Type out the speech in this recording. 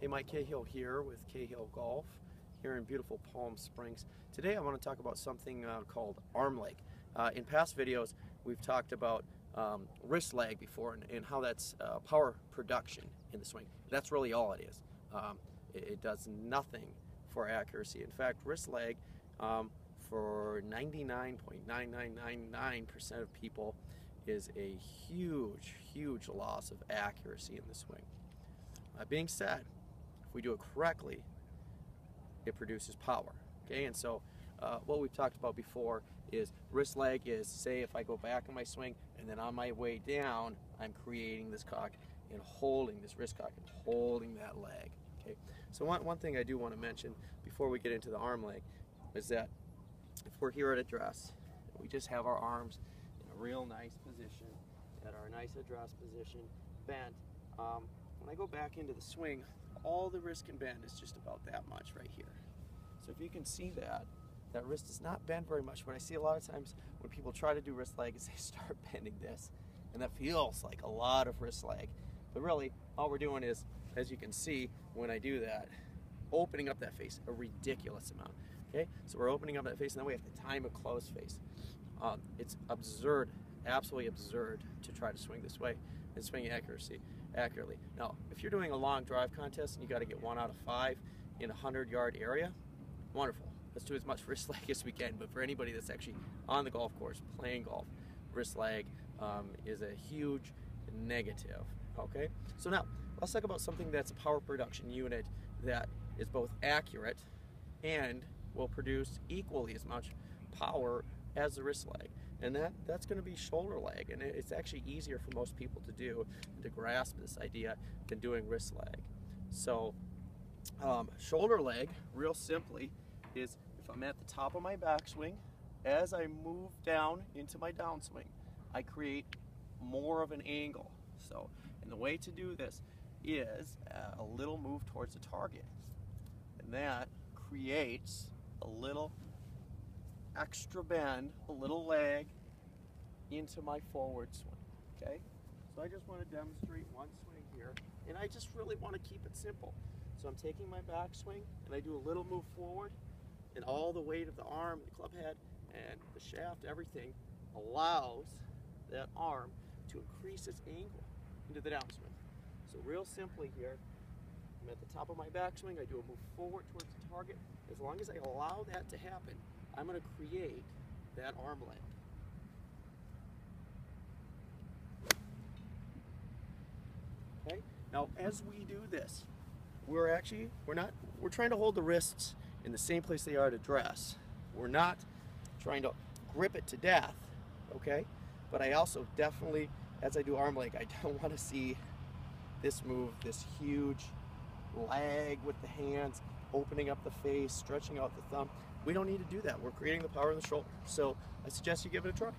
Hey, Mike Cahill here with Cahill Golf here in beautiful Palm Springs. Today I want to talk about something called arm leg. In past videos we've talked about wrist lag before and how that's power production in the swing. That's really all it is. It does nothing for accuracy. In fact, wrist lag for 99.9999% of people is a huge loss of accuracy in the swing. That being said, if we do it correctly, it produces power. Okay, and so what we've talked about before is wrist lag is, say, if I go back in my swing and then on my way down, I'm creating this cock and holding this wrist cock and holding that leg. Okay, so one thing I do want to mention before we get into the arm leg is that if we're here at address, we just have our arms in a real nice position, at our nice address position, bent. When I go back into the swing, all the wrist can bend is just about that much right here. So if you can see that wrist does not bend very much. What I see a lot of times when people try to do wrist lag is they start bending this, and that feels like a lot of wrist lag. But really, all we're doing is, as you can see, when I do that, opening up that face a ridiculous amount. Okay, so we're opening up that face, and then we have to time a closed face. It's absurd, absolutely absurd, to try to swing this way and swing accurately. Now, if you're doing a long drive contest and you got to get 1 out of 5 in a 100-yard area, wonderful. Let's do as much wrist lag as we can. But for anybody that's actually on the golf course playing golf, wrist lag is a huge negative. Okay, so now let's talk about something that's a power production unit that is both accurate and will produce equally as much power as the wrist lag, and that's going to be shoulder lag, and it's actually easier for most people to do and to grasp this idea than doing wrist lag. So shoulder lag, real simply, is if I'm at the top of my backswing, as I move down into my downswing, I create more of an angle. So, and the way to do this is a little move towards the target, and that creates a little extra bend, a little lag into my forward swing. Okay, so I just want to demonstrate one swing here, and I just really want to keep it simple. So I'm taking my backswing and I do a little move forward, and all the weight of the arm, the club head, and the shaft, everything allows that arm to increase its angle into the downswing. So real simply here, I'm at the top of my backswing, I do a move forward towards the target. As long as I allow that to happen, I'm going to create that arm leg. Okay? Now as we do this, we're trying to hold the wrists in the same place they are at address. We're not trying to grip it to death, okay? But I also definitely, as I do arm leg, I don't want to see this move, this huge lag with the hands, opening up the face, stretching out the thumb. We don't need to do that. We're creating the power in the shoulder. So I suggest you give it a try.